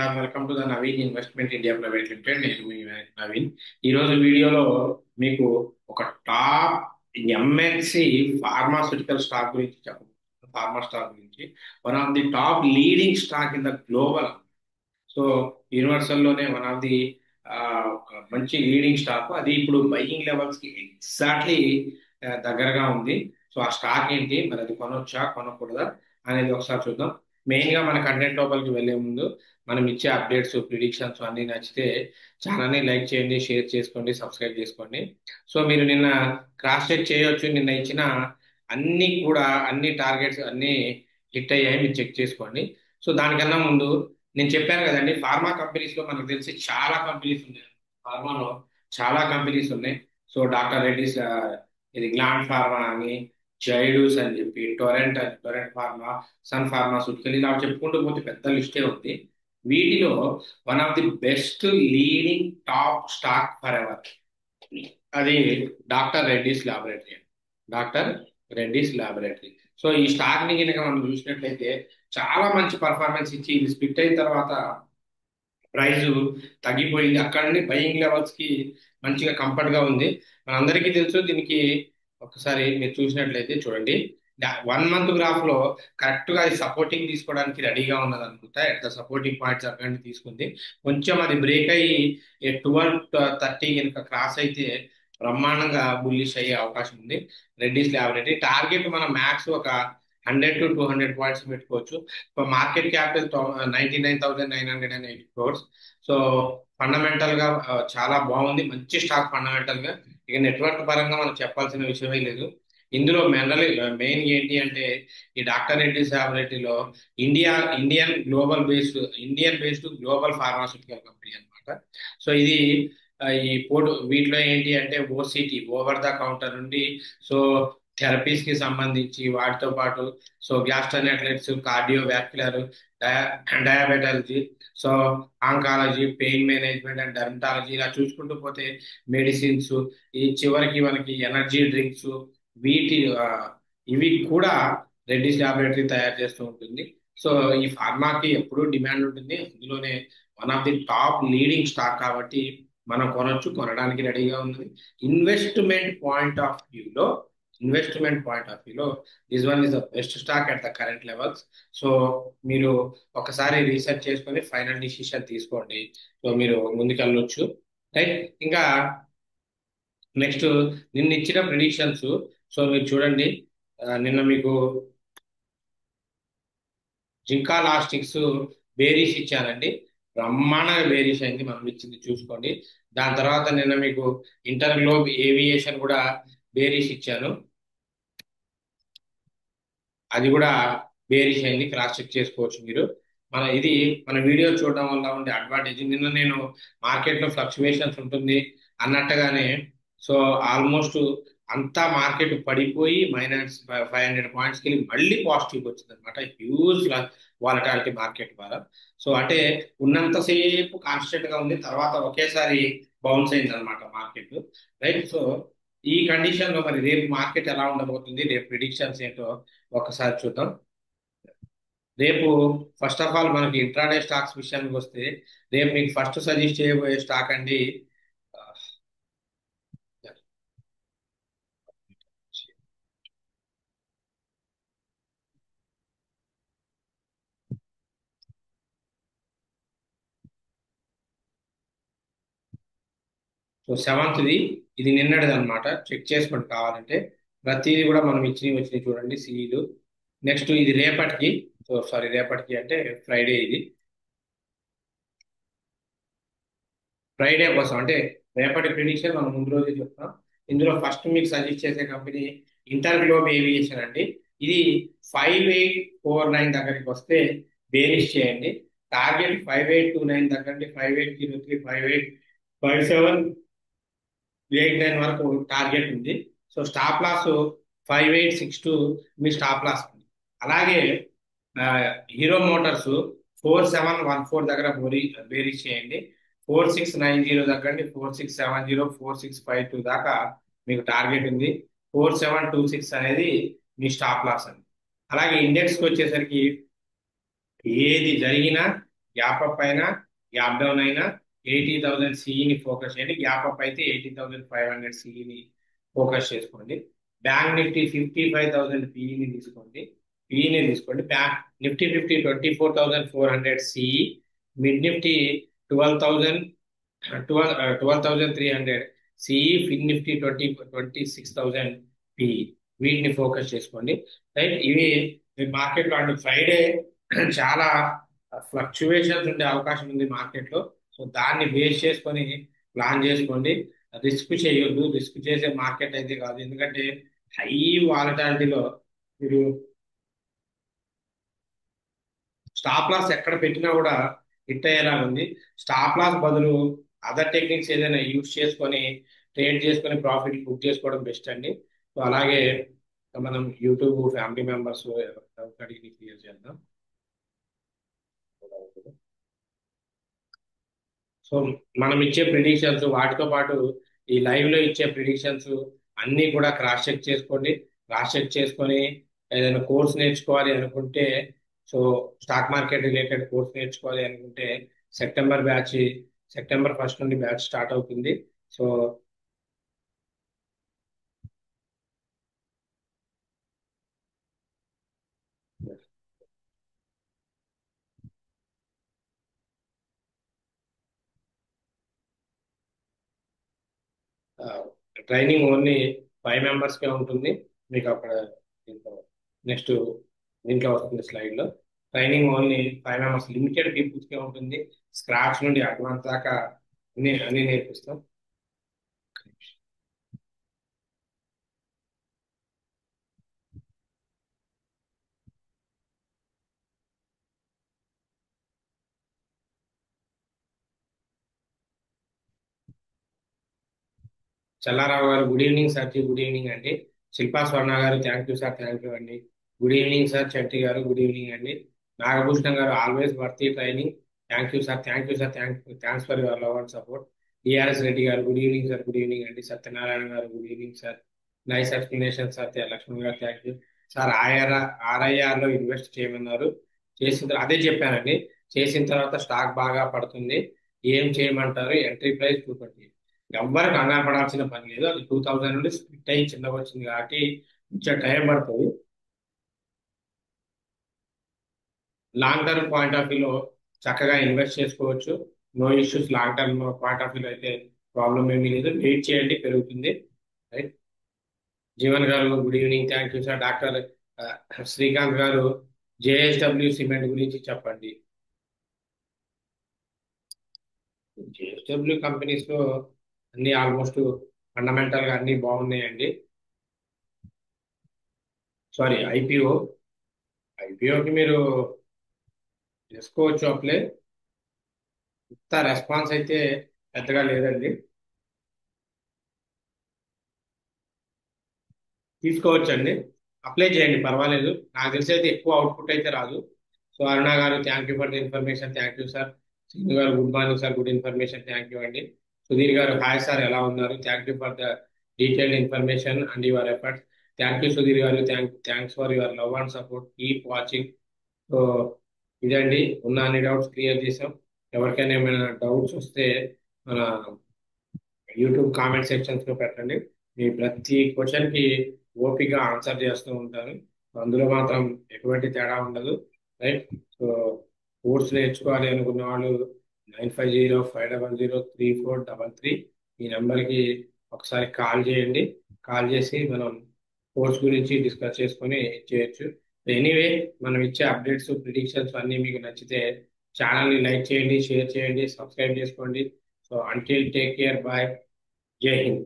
And welcome to the Naveen investment India private limited. నేను మీ నవీన్. ఈరోజు వీడియోలో మీకు ఒక టాప్ ఎంఎన్సి ఫార్మాస్యూటికల్ స్టాక్ గురించి చెప్పబోతున్నాను. ఫార్మా స్టాక్ గురించి one of the top leading stock in the global. So universal లోనే వన్ ఆఫ్ ది ఒక మంచి లీడింగ్ స్టాక్. అది ఇప్పుడు బయింగ్ లెవెల్స్ కి ఎగ్జాక్ట్లీ దగ్గరగా ఉంది. సో ఆ స్టాక్ ఏంటి, మరి అది కొనొచ్చా కొనకూడదా అనేది ఒకసారి చూద్దాం. మెయిన్ గా మన కంటెంట్ లోపలికి వెళ్లే ముందు మనం ఇచ్చే అప్డేట్స్, ప్రిడిక్షన్స్ అన్ని నచ్చితే ఛానల్ని లైక్ చేయండి, షేర్ చేసుకోండి, సబ్స్క్రైబ్ చేసుకోండి. సో మీరు నిన్న క్రాస్ చెక్ చేయొచ్చు. నిన్న ఇచ్చిన అన్ని కూడా అన్ని టార్గెట్స్ అన్ని హిట్ అయ్యాయి, మీరు చెక్ చేసుకోండి. సో దానికన్నా ముందు నేను చెప్పాను కదండి, ఫార్మా కంపెనీస్ లో మనకు తెలిసి చాలా కంపెనీస్ ఉన్నాయి. ఫార్మాలో చాలా కంపెనీస్ ఉన్నాయి. సో డాక్టర్ రెడ్డిస్, ఇది గ్లాండ్ ఫార్మా అని, జైడూస్ అని చెప్పి, టొరెంట్ ఫార్మా, సన్ ఫార్మాస్యూటికల్, ఇలా చెప్పుకుంటూ పోతే పెద్ద లిస్టే ఉంది. వీటిలో one of the best leading top stock for ever అది doctor Reddy's laboratory. Doctor Reddy's laboratory. So ఈ స్టాక్ ని కనుక మనం చూసినట్లయితే చాలా మంచి పర్ఫార్మెన్స్ ఇచ్చి ఇది స్ప్లిట్ అయిన తర్వాత ప్రైస్ తగ్గిపోయింది. అక్కడ నుండి బయింగ్ లెవెల్స్ కి మంచిగా కంఫర్ట్ గా ఉంది. మనందరికీ తెలుసు. దీనికి ఒకసారి మీరు చూసినట్లయితే చూడండి, 1 మంత్ గ్రాఫ్ లో కరెక్ట్ గా అది సపోర్టింగ్ తీసుకోవడానికి రెడీగా ఉన్నది అనుకుంటా. ఎట్ ద సపోర్టింగ్ పాయింట్స్ అక్కడ తీసుకుంది. కొంచెం అది బ్రేక్ అయ్యి 1230 కనుక క్రాస్ అయితే బ్రహ్మాండంగా బుల్లిష్ అయ్యే అవకాశం ఉంది. రెడ్డిస్ ల్యాబొరేటరీ టార్గెట్ మనం మ్యాక్స్ ఒక 100 to 200 పాయింట్స్ పెట్టుకోవచ్చు. Market capital 99,980 crores. So fundamental గా చాలా బాగుంది. మంచి స్టాక్ ఫండమెంటల్ గా. ఇక నెట్వర్క్ పరంగా మనం చెప్పాల్సిన విషయమే లేదు. ఇందులో మెయిన్ ఏంటి అంటే ఈ డాక్టర్ రెడ్డిస్ ల్యాబొరేటరీలో Indian based global pharmaceutical company అన్నమాట. సో ఇది ఈ వీటిలో ఏంటి అంటే ఓసిటీ, ఓవర్ ద కౌంటర్ నుండి, సో థెరపీస్ కి సంబంధించి వాటితో పాటు so gastroenteritis, cardiovascular, diabetology, so oncology, pain management and dermatology, ఇలా చూసుకుంటూ పోతే మెడిసిన్స్, ఈ చివరికి మనకి ఎనర్జీ డ్రింక్స్, వీటి ఇవి కూడా రెడ్డిస్ ల్యాబొరేటరీ తయారు చేస్తూ ఉంటుంది. సో ఈ ఫార్మాకి ఎప్పుడూ డిమాండ్ ఉంటుంది. అందులోనే one of the top leading stock కాబట్టి మనం కొనొచ్చు, కొనడానికి రెడీగా ఉంది. ఇన్వెస్ట్మెంట్ పాయింట్ ఆఫ్ వ్యూలో this one is the best stock at the current levels. So మీరు ఒకసారి రీసెర్చ్ చేసుకొని ఫైనల్ డిసిషన్ తీసుకోండి. సో మీరు ముందుకెళ్ళొచ్చు, రైట్. ఇంకా నెక్స్ట్ నిన్న ఇచ్చిన ప్రిడిక్షన్స్. సో మీరు చూడండి, నిన్న మీకు జింకా లాస్టిక్స్ బేరీస్ ఇచ్చానండి. బ్రహ్మాండంగా బేరీస్ అయింది మనం ఇచ్చింది, చూసుకోండి. దాని తర్వాత నిన్న మీకు ఇంటర్ గ్లోబ్ ఏవియేషన్ కూడా బేరీస్ ఇచ్చాను. అది కూడా బేరీస్ అయింది, క్రాస్ చెక్ చేసుకోవచ్చు మీరు. మన వీడియో చూడడం వల్ల ఉండే అడ్వాంటేజ్. నిన్న నేను మార్కెట్ లో ఫ్లక్చువేషన్స్ ఉంటుంది అన్నట్టుగానే, సో ఆల్మోస్ట్ అంతా మార్కెట్ పడిపోయి -500 పాయింట్స్కి వెళ్ళి మళ్ళీ పాజిటివ్ వచ్చింది అనమాట. హ్యూజ్ వాలటాలిటీ మార్కెట్ ద్వారా. సో అంటే ఉన్నంతసేపు కాన్స్టెంట్ గా ఉంది, తర్వాత ఒకేసారి బౌన్స్ అయింది అనమాట మార్కెట్, రైట్. సో ఈ కండిషన్ లో మరి రేపు మార్కెట్ ఎలా ఉండబోతుంది, రేపు ప్రిడిక్షన్స్ ఏంటో ఒకసారి చూద్దాం. రేపు ఫస్ట్ ఆఫ్ ఆల్ మనకి ఇంట్రాడే స్టాక్స్ విషయానికి వస్తే, రేపు మీకు ఫస్ట్ సజెస్ట్ చేయబోయే స్టాక్ అండి సో సెవెంత్ది. ఇది నిన్నటిది అనమాట. చెక్ చేసుకోండి కావాలంటే. ప్రతిదీ కూడా మనం వచ్చినాయి చూడండి సీఈలు. నెక్స్ట్ ఇది రేపటికి, సో సారీ రేపటికి అంటే ఫ్రైడే. ఇది ఫ్రైడే కోసం అంటే రేపటి ప్రిడిక్షన్ మనం ముందు రోజే చెప్తాం. ఇందులో ఫస్ట్ మీకు సజెస్ట్ చేసే కంపెనీ ఇంటర్ గ్లోబ్ ఏవియేషన్ అండి. ఇది 5849 దగ్గరికి వస్తే బేరిష్ చేయండి. టార్గెట్ 5829 దగ్గర నుండి 5803, 5857, 89 వరకు టార్గెట్ ఉంది. సో స్టాప్ లాస్ 5862 మీ స్టాప్ లాస్ ఉంది. అలాగే హీరో మోటార్స్ 4714 దగ్గర బేరీస్ చేయండి. 4690 దగ్గర 4670, 4652 దాకా మీకు టార్గెట్ ఉంది. 4726 అనేది మీ స్టాప్ లాస్ అండి. అలాగే ఇండెక్స్కి వచ్చేసరికి ఏది జరిగినా గ్యాప్ అప్ అయినా గ్యాప్ డౌన్ అయినా 80,000 సిఈని ఫోకస్ చేయండి. గ్యాప్ అప్ అయితే 80,500 సిఈని ఫోకస్ చేసుకోండి. బ్యాంక్ నిఫ్టీ 55,000 పిఈని తీసుకోండి. Bank Nifty 24,400 CE, mid Nifty 12,000 12,300 CE, fin Nifty 26,000 PE. వీటిని ఫోకస్ చేసుకోండి. రైట్, ఇవి మార్కెట్లో అండ్ ఫ్రైడే చాలా ఫ్లక్చువేషన్స్ ఉండే అవకాశం ఉంది మార్కెట్లో. సో దాన్ని బేస్ చేసుకొని ప్లాన్ చేసుకోండి. రిస్క్ చేయొద్దు, రిస్క్ చేసే మార్కెట్ అయితే కాదు. ఎందుకంటే హై వాలటాలిటీలో మీరు స్టాప్ లాస్ ఎక్కడ పెట్టినా కూడా హిట్ అయ్యేలా ఉంది. స్టాప్ లాస్ బదులు అదర్ టెక్నిక్స్ ఏదైనా యూజ్ చేసుకొని ట్రేడ్ చేసుకొని ప్రాఫిట్ బుక్ చేసుకోవడం బెస్ట్ అండి. సో అలాగే మనం యూట్యూబ్ ఫ్యామిలీ మెంబర్స్ అడిగి క్లియర్ చేద్దాం. సో మనం ఇచ్చే ప్రిడిక్షన్స్ వాటితో పాటు ఈ లైవ్ లో ఇచ్చే ప్రిడిక్షన్స్ అన్ని కూడా క్రాస్ చెక్ చేసుకోండి. క్రాస్ చెక్ చేసుకొని ఏదైనా కోర్స్ నేర్చుకోవాలి అనుకుంటే, so stock market related course నేర్చుకోవాలి అనుకుంటే సెప్టెంబర్ బ్యాచ్, సెప్టెంబర్ 1 నుండి బ్యాచ్ స్టార్ట్ అవుతుంది. సో ట్రైనింగ్ ఓన్లీ 5 మెంబర్స్కే ఉంటుంది. మీకు అక్కడ దీంట్లో నెక్స్ట్ దీంట్లో వస్తుంది స్లైడ్ లో. ట్రైనింగ్ ఓన్లీ 5 మెంబర్స్, లిమిటెడ్ పీపుల్స్కే ఉంటుంది. స్క్రాచ్ నుండి అడ్వాన్స్ దాకా అన్ని నేర్పిస్తాం. చల్లారావు గారు good evening sir. Good evening అండి. శిల్పా స్వర్ణ గారు thank you sir, thank you అండి. Good evening sir. చట్టి గారు గుడ్ ఈవినింగ్ అండి. నాగభూషణం గారు always worthy training, thank you sir, thank you sir, thanks for your love and support. DRS Reddy గారు good evening sir, good evening అండి. సత్యనారాయణ గారు good evening sir, nice explanation sir. Laxman గారు thank you sir. RIR లో invest చేయమన్నారు, చేసిన తర్వాత అదే చెప్పానండి. చేసిన తర్వాత స్టాక్ బాగా పడుతుంది, ఏం చేయమంటారు? Entry price 220. ఎవ్వరు కంగారు పడాల్సిన పని లేదు. అది 2000 నుండి స్ప్లిట్ అయ్యి చిన్నగా వచ్చింది కాబట్టి కొంచెం టైం పడుతుంది. లాంగ్ టర్మ్ పాయింట్ ఆఫ్ వ్యూలో చక్కగా ఇన్వెస్ట్ చేసుకోవచ్చు. No issues. Long term point of వ్యూలో అయితే ప్రాబ్లం ఏమీ లేదు. వెయిట్ చేయండి, పెరుగుతుంది. రైట్. జీవన్ గారు good evening, thank you sir. Doctor Srikanth గారు జేఎస్డబ్ల్యూ సిమెంట్ గురించి చెప్పండి. జేఎస్డబ్ల్యూ కంపెనీస్ లో అన్ని ఆల్మోస్ట్ ఫండమెంటల్ గా అన్ని బాగున్నాయండి. సారీ, ఐపీఓకి మీరు చేసుకోవచ్చు అప్లై. ఇంత రెస్పాన్స్ అయితే పెద్దగా లేదండి. తీసుకోవచ్చండి, అప్లై చేయండి, పర్వాలేదు. నాకు తెలిసి అయితే ఎక్కువ అవుట్పుట్ అయితే రాదు. సో అరుణ గారు thank you for the information, thank you sir. Sindhu గారు good morning sir, good information, thank you అండి. సుధీర్ గారు హాయ్ సార్, ఎలా ఉన్నారు? Thank you for the detailed information and your efforts. Thank you Sudheer గారు, thanks for your love and support. Keep watching. So ఇదండి, ఉన్న అన్ని doubts clear చేసాం. ఎవరికైనా ఏమైనా డౌట్స్ వస్తే మన యూట్యూబ్ కామెంట్ సెక్షన్స్ లో పెట్టండి. మీ ప్రతి క్వశ్చన్ కి ఓపిక ఆన్సర్ చేస్తూ ఉంటాను. అందులో మాత్రం ఎటువంటి తేడా ఉండదు. రైట్. సో కోర్స్ నేర్చుకోవాలి అనుకున్న వాళ్ళు 9505003433 ఈ నెంబర్కి ఒకసారి కాల్ చేయండి. కాల్ చేసి మనం కోర్స్ గురించి డిస్కస్ చేసుకొని చేయొచ్చు. ఎనీవే, మనం ఇచ్చే అప్డేట్స్, ప్రిడిక్షన్స్ అన్నీ మీకు నచ్చితే ఛానల్ని లైక్ చేయండి, షేర్ చేయండి, సబ్స్క్రైబ్ చేసుకోండి. So until take care, bye, జై హింద్.